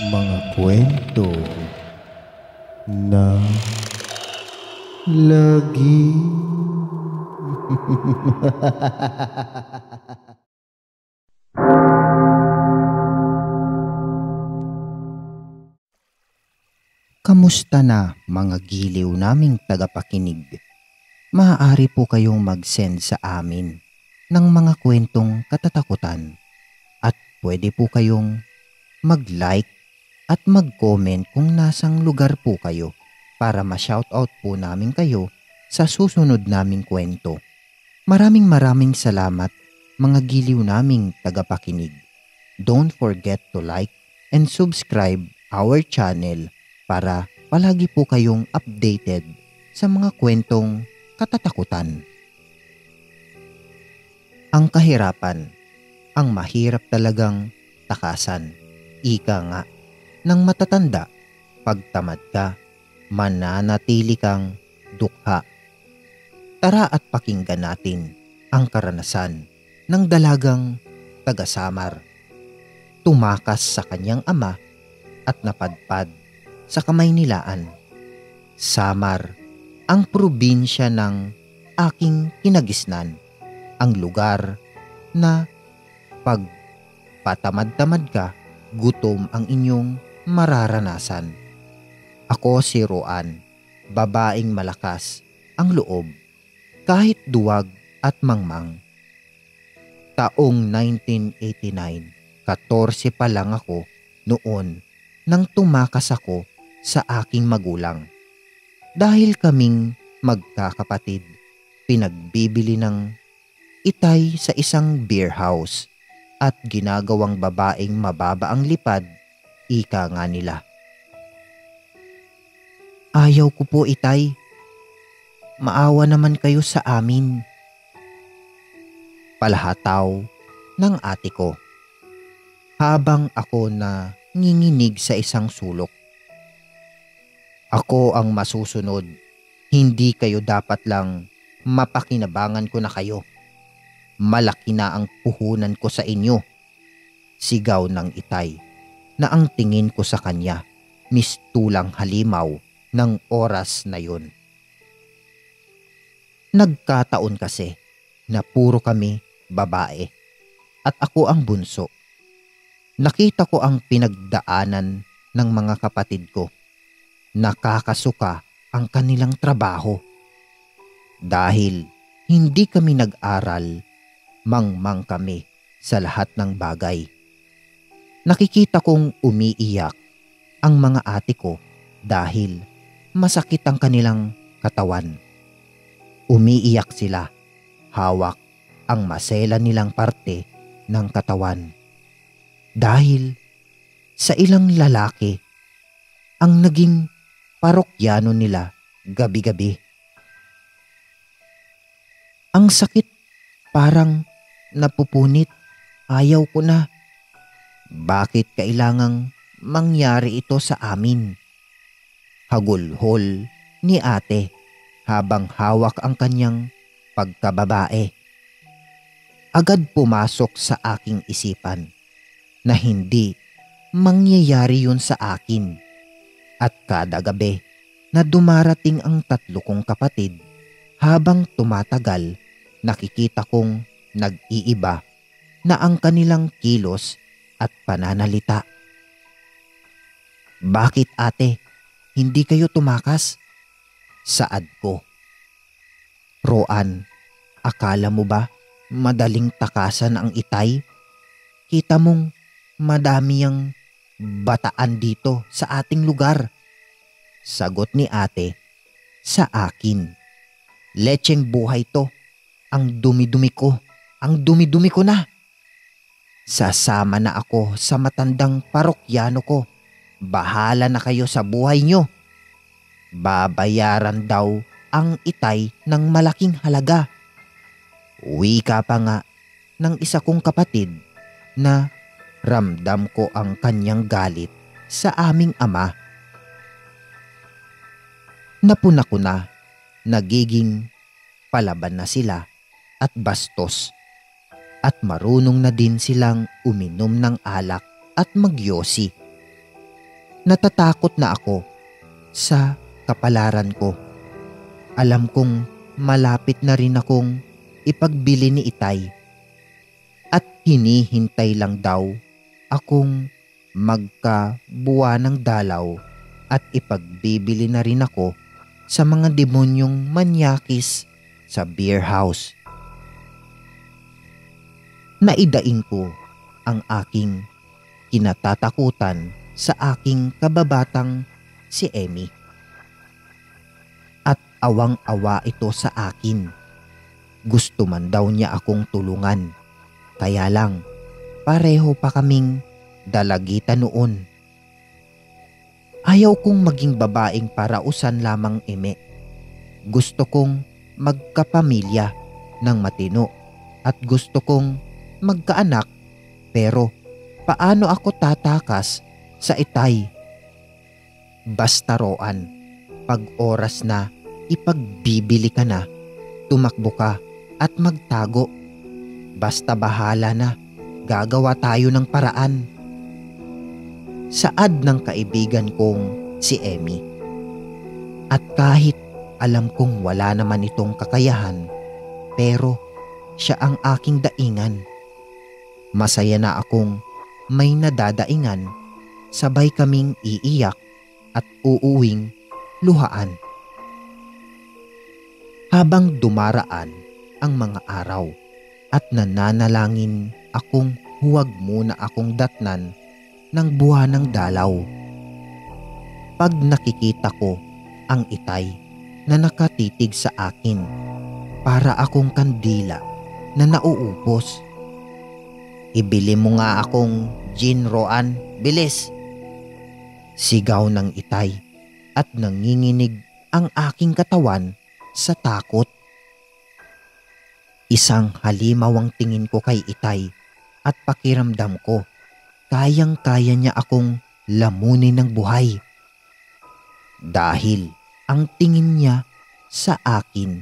Mga kwento na lagi. Kamusta na mga giliw naming tagapakinig? Maaari po kayong mag-send sa amin ng mga kwentong katatakutan at pwede po kayong mag-like at mag-comment kung nasang lugar po kayo para ma-shoutout po namin kayo sa susunod naming kwento. Maraming salamat mga giliw naming tagapakinig. Don't forget to like and subscribe our channel para palagi po kayong updated sa mga kwentong katatakutan. Ang kahirapan, ang mahirap talagang takasan. Ika nga ng matatanda, pagtamad ka, mananatili kang dukha. Tara at pakinggan natin ang karanasan ng dalagang taga-Samar. Tumakas sa kanyang ama at napadpad sa Kamaynilaan. Samar, ang probinsya ng aking kinagisnan, ang lugar na pag patamad-tamad ka, gutom ang inyong mararanasan. Ako si Roan, babaeng malakas ang loob, kahit duwag at mangmang. Taong 1989, 14 pa lang ako noon nang tumakas ako sa aking magulang. Dahil kaming magkakapatid, pinagbibili ng itay sa isang beer house at ginagawang babaeng mababa ang lipad, ika nga nila. Ayaw ko po itay. Maawa naman kayo sa amin. Palahataw ng ate ko. Habang ako na nginginig sa isang sulok. Ako ang masusunod. Hindi kayo dapat lang mapakinabangan ko na kayo. Malaki na ang puhunan ko sa inyo. Sigaw ng itay na ang tingin ko sa kanya mistulang halimaw ng oras na yun. Nagkataon kasi na puro kami babae at ako ang bunso. Nakita ko ang pinagdaanan ng mga kapatid ko. Nakakasuka ang kanilang trabaho. Dahil hindi kami nag-aral, mangmang kami sa lahat ng bagay. Nakikita kong umiiyak ang mga ate ko dahil masakit ang kanilang katawan. Umiiyak sila, hawak ang masela nilang parte ng katawan. Dahil sa ilang lalaki ang naging parokyano nila gabi-gabi. Ang sakit parang napupunit, ayaw ko na. Bakit kailangang mangyari ito sa amin? Hagulhol ni ate habang hawak ang kanyang pagkababae. Agad pumasok sa aking isipan na hindi mangyayari yun sa akin. At kada gabi na dumarating ang tatlo kong kapatid, habang tumatagal, nakikita kong nag-iiba na ang kanilang kilos at pananalita. Bakit ate, hindi kayo tumakas? Saad ko. Roan, akala mo ba madaling takasan ang itay? Kita mong madami ang bataan dito sa ating lugar. Sagot ni ate sa akin. Lecheng buhay to. Ang dumi-dumi ko. Ang dumi-dumi ko na. Sasama na ako sa matandang parokyano ko. Bahala na kayo sa buhay nyo. Babayaran daw ang itay ng malaking halaga. Wika pa nga ng isa kong kapatid na ramdam ko ang kanyang galit sa aming ama. Napuna ko na, nagiging palaban na sila at bastos. At marunong na din silang uminom ng alak at magyosi. Natatakot na ako sa kapalaran ko. Alam kong malapit na rin akong ipagbili ni Itay at hinihintay lang daw akong magkabuwa ng dalaw at ipagbibili na rin ako sa mga demonyong manyakis sa beer house. Naidaing ko ang aking kinatatakutan sa aking kababatang si Emmy. At awang-awa ito sa akin. Gusto man daw niya akong tulungan. Kaya lang, pareho pa kaming dalagitan noon. Ayaw kong maging babaeng parausan lamang, Eme. Gusto kong magkapamilya ng matino at gusto kong magkaanak, pero paano ako tatakas sa Itay? Basta Roan, pag oras na ipagbibili ka na, tumakbo ka at magtago. Basta bahala na, gagawa tayo ng paraan. Saad ng kaibigan kong si Emmy. At kahit alam kong wala naman itong kakayahan, pero siya ang aking daingan. Masaya na akong may nadadaingan, sabay kaming iiyak at uuwing luhaan. Habang dumaraan ang mga araw at nananalangin akong huwag muna akong datnan ng buwanang dalaw. Pag nakikita ko ang Itay na nakatitig sa akin, para akong kandila na nauupos. Ibili mo nga akong gin, Roan, bilis! Sigaw ng Itay at nanginginig ang aking katawan sa takot. Isang halimaw ang tingin ko kay Itay at pakiramdam ko kayang-kaya niya akong lamunin ng buhay. Dahil ang tingin niya sa akin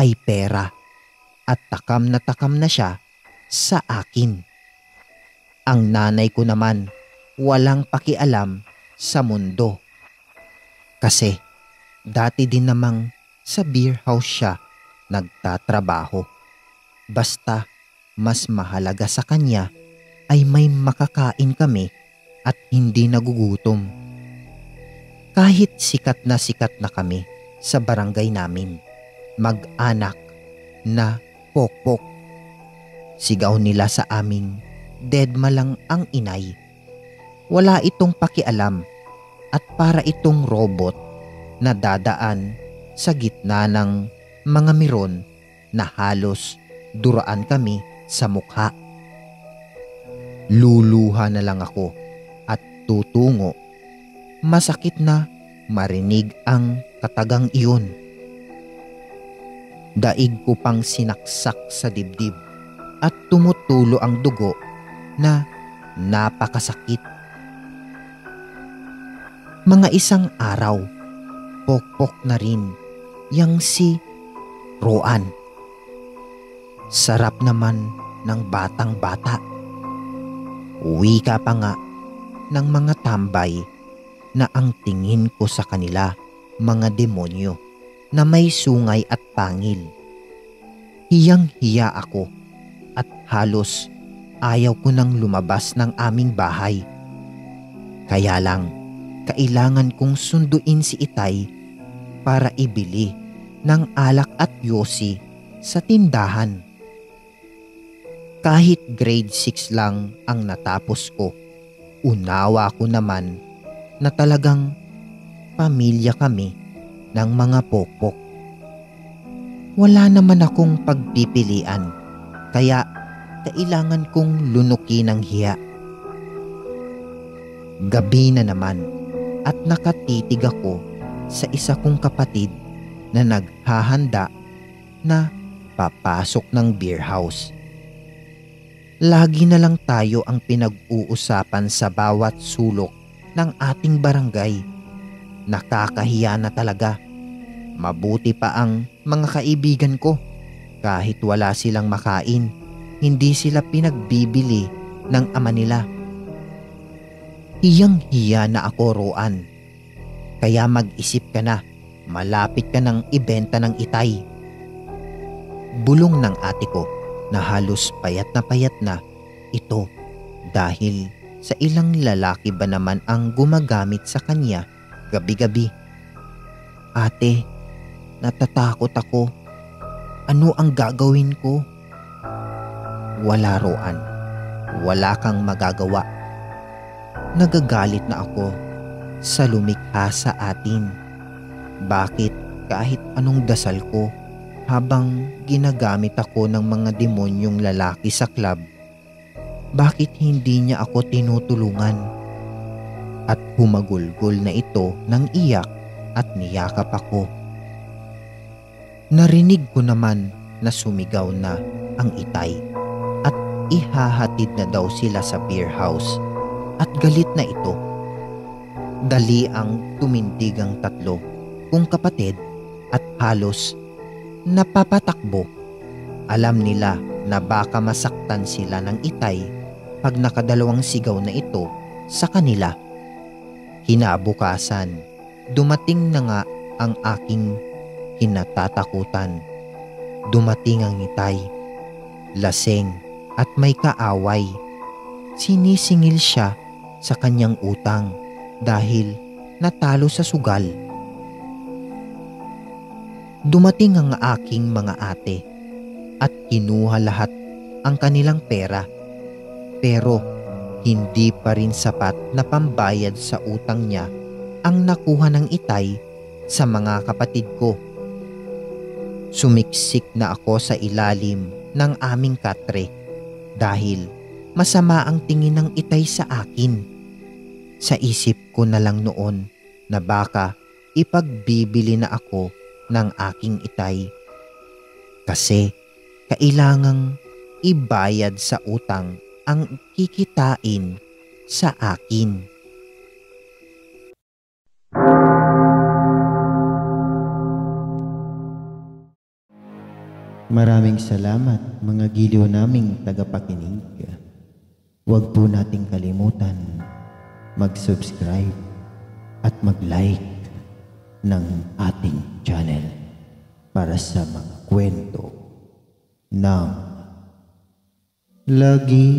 ay pera at takam na siya sa akin. Ang nanay ko naman walang pakialam sa mundo. Kasi dati din namang sa beer house siya nagtatrabaho. Basta mas mahalaga sa kanya ay may makakain kami at hindi nagugutom. Kahit sikat na kami sa barangay namin, mag-anak na pokpok. Sigaw nila sa aming deadma lang ang inay. Wala itong pakialam at para itong robot na dadaan sa gitna ng mga miron na halos duraan kami sa mukha. Luluha na lang ako at tutungo. Masakit na marinig ang katagang iyon. Daig ko pang sinaksak sa dibdib at tumutulo ang dugo na napakasakit. Mga isang araw, pokpok na rin yang si Roan. Sarap naman ng batang bata. Uwi ka pa nga ng mga tambay na ang tingin ko sa kanila mga demonyo na may sungay at pangil. Hiyang-hiya ako at halos ayaw ko nang lumabas ng aming bahay. Kaya lang, kailangan kong sunduin si Itay para ibili ng alak at yosi sa tindahan. Kahit grade 6 lang ang natapos ko, unawa ko naman na talagang pamilya kami ng mga pokpok. Wala naman akong pagpipilian, kaya kailangan kong lunukin ng hiya. Gabi na naman at nakatitig ako sa isa kong kapatid na naghahanda na papasok ng beer house. Lagi na lang tayo ang pinag-uusapan sa bawat sulok ng ating barangay. Nakakahiya na talaga. Mabuti pa ang mga kaibigan ko. Kahit wala silang makain, hindi sila pinagbibili ng ama nila. Hiyang-hiya na ako, Roan. Kaya mag-isip ka na, malapit ka nang ibenta ng itay. Bulong ng ate ko na halos payat na ito dahil sa ilang lalaki ba naman ang gumagamit sa kanya gabi-gabi. Ate, natatakot ako. Ano ang gagawin ko? Wala, Roan. Wala kang magagawa. Nagagalit na ako sa lumikha sa atin. Bakit kahit anong dasal ko habang ginagamit ako ng mga demonyong lalaki sa club, bakit hindi niya ako tinutulungan? At humagulgol na ito ng iyak at niyakap ako. Narinig ko naman na sumigaw na ang itay at ihahatid na daw sila sa beer house at galit na ito. Dali ang tumindig ang tatlo kung kapatid at halos napapatakbo. Alam nila na baka masaktan sila ng itay pag nakadalawang sigaw na ito sa kanila. Kinabukasan, dumating na nga ang aking kinatatakutan. Dumating ang itay, laseng at may kaaway. Sinisingil siya sa kanyang utang dahil natalo sa sugal. Dumating ang aking mga ate at kinuha lahat ang kanilang pera, pero hindi pa rin sapat na pambayad sa utang niya ang nakuha ng itay sa mga kapatid ko. Sumiksik na ako sa ilalim ng aming katre dahil masama ang tingin ng itay sa akin. Sa isip ko na lang noon na baka ipagbibili na ako ng aking itay kasi kailangang ibayad sa utang ang kikitain sa akin. Maraming salamat mga giliw naming tagapakinig. Huwag po nating kalimutan mag-subscribe at mag-like ng ating channel para sa mga kwento ng lagi.